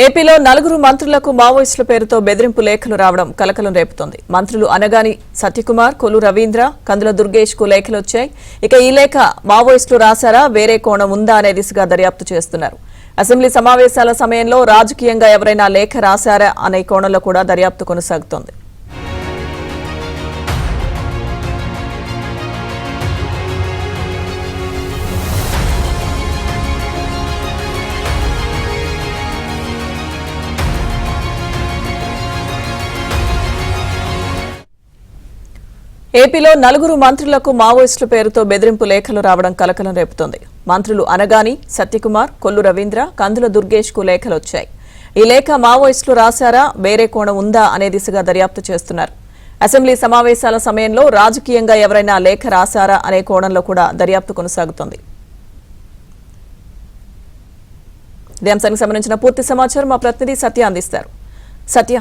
ఏపీలో 4 మంత్రులకు మావోయిస్టుల పేరుతో బెదిరింపు లేఖలు రావడం కలకలం రేపుతోంది. మంత్రులు అనగాని సత్యకుమార్, కొల్లు రవీంద్ర, కందుల దుర్గేష్ కు లేఖలు వచ్చాయి. ఇక ఈ లేఖ మావోయిస్టులు రాశారా, వేరే కోణం ఉందా అనే దిశగా దర్యాప్తు చేస్తున్నారు. అసెంబ్లీ సమావేశాల సమయంలో రాజకీయంగా ఎవరైనా లేఖ రాశారా అనే కోణంలో కూడా దర్యాప్తు కొనసాగుతోంది. ఏపీలో 4 మంత్రులకు మావోయిస్టుల పేరుతో బెదిరింపు లేఖలు రావడం కలకలం రేపుతోంది. మంత్రులు అనగాని సత్యకుమార్, కొల్లు రవీంద్ర, కందుల దుర్గేష్ కు లేఖలు వచ్చాయి. ఈ లేఖ మావోయిస్టులు రాశారా, వేరే కోణం ఉందా అనే దిశగా దర్యాప్తు చేస్తున్నారు. అసెంబ్లీ సమావేశాల సమయంలో రాజకీయంగా ఎవరైనా లేఖ రాశారా అనే కోణంలో కూడా దర్యాప్తు కొనసాగుతోంది. ఇదే అంశానికి సంబంధించిన పూర్తి సమాచారం మా ప్రతినిధి సత్య అందిస్తారు. సత్య,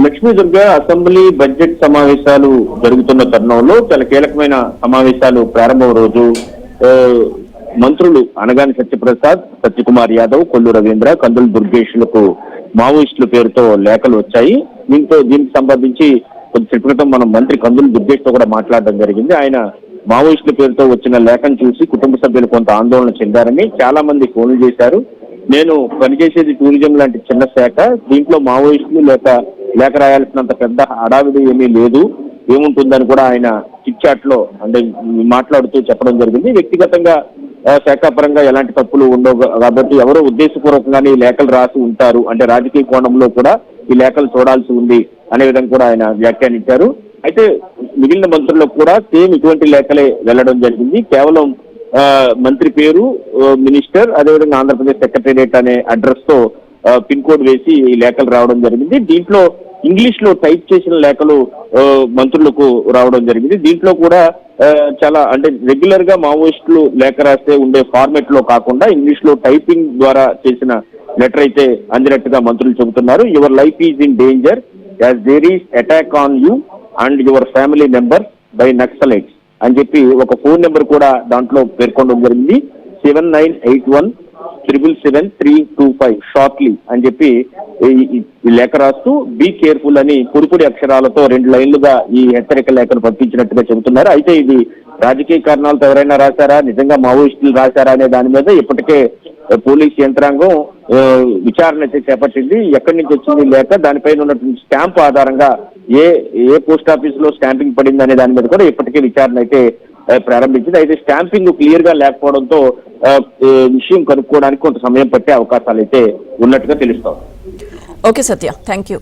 లక్ష్మీ దుర్గ అసెంబ్లీ బడ్జెట్ సమావేశాలు జరుగుతున్న తరుణంలో చాలా కీలకమైన సమావేశాలు ప్రారంభం రోజు మంత్రులు అనగాని సత్యప్రసాద్, సత్యకుమార్ యాదవ్, కొల్లు రవీంద్ర, కందుల దుర్గేష్లకు మావోయిస్టుల పేరుతో లేఖలు వచ్చాయి. దీనికి సంబంధించి కొద్దిసేపు క్రితం మనం మంత్రి కందుల దుర్గేష్ తో కూడా మాట్లాడడం జరిగింది. ఆయన మావోయిస్టుల పేరుతో వచ్చిన లేఖను చూసి కుటుంబ సభ్యులు కొంత ఆందోళన చెందారని, చాలా మంది ఫోన్లు చేశారు. నేను పనిచేసేది టూరిజం లాంటి చిన్న శాఖ, దీంట్లో మావోయిస్టులు లేఖ రాయాల్సినంత పెద్ద హడావిడి ఏమీ లేదు, ఏముంటుందని కూడా ఆయన చిట్ చాట్ లో అంటే మాట్లాడుతూ చెప్పడం జరిగింది. వ్యక్తిగతంగా శాఖాపరంగా ఎలాంటి తప్పులు ఉండవు కాబట్టి ఎవరో ఉద్దేశపూర్వకంగానే ఈ లేఖలు రాసి ఉంటారు, అంటే రాజకీయ కోణంలో కూడా ఈ లేఖలు చూడాల్సి ఉంది అనే విధంగా కూడా ఆయన వ్యాఖ్యానించారు. అయితే మిగిలిన మంత్రులకు కూడా సేమ్ ఇటువంటి లేఖలే వెళ్లడం జరిగింది. కేవలం మంత్రి పేరు, మినిస్టర్, అదేవిధంగా ఆంధ్రప్రదేశ్ సెక్రటేరియట్ అనే అడ్రస్ తో పిన్ కోడ్ వేసి ఈ లేఖలు రావడం జరిగింది. దీంట్లో ఇంగ్లీష్ లో టైప్ చేసిన లేఖలు మంత్రులకు రావడం జరిగింది. దీంట్లో కూడా చాలా అంటే రెగ్యులర్ గా మావోయిస్టులు లేఖ రాస్తే ఉండే ఫార్మెట్ లో కాకుండా ఇంగ్లీష్ లో టైపింగ్ ద్వారా చేసిన లెటర్ అయితే అందినట్టుగా మంత్రులు చెబుతున్నారు. Your life is in danger as there is attack on you and your family members by Naxalites అని చెప్పి ఒక ఫోన్ నెంబర్ కూడా దాంట్లో పేర్కొనడం జరిగింది. 7981777325 షార్ట్లీ అని చెప్పి ఈ లేఖ రాస్తూ బీ కేర్ఫుల్ అని పొడిపొడి అక్షరాలతో 2 లైన్లుగా ఈ హెచ్చరిక లేఖను పంపించినట్టుగా చెబుతున్నారు. అయితే ఇది రాజకీయ కారణాలతో ఎవరైనా రాశారా, నిజంగా మావోయిస్టులు రాశారా అనే దాని మీద ఇప్పటికే పోలీస్ యంత్రాంగం విచారణ అయితే చేపట్టింది. ఎక్కడి నుంచి వచ్చింది లేఖ, దానిపైన ఉన్నటువంటి స్టాంప్ ఆధారంగా ఏ పోస్ట్ ఆఫీస్ లో స్టాంపింగ్ పడింది అనే దాని మీద కూడా ఇప్పటికే విచారణ అయితే ప్రారంభించింది. అయితే స్టాంపింగ్ క్లియర్ గా లేకపోవడంతో విషయం కనుక్కోవడానికి కొంత సమయం పట్టే అవకాశాలు అయితే ఉన్నట్టుగా తెలుస్తోంది. Okay Satya, thank you.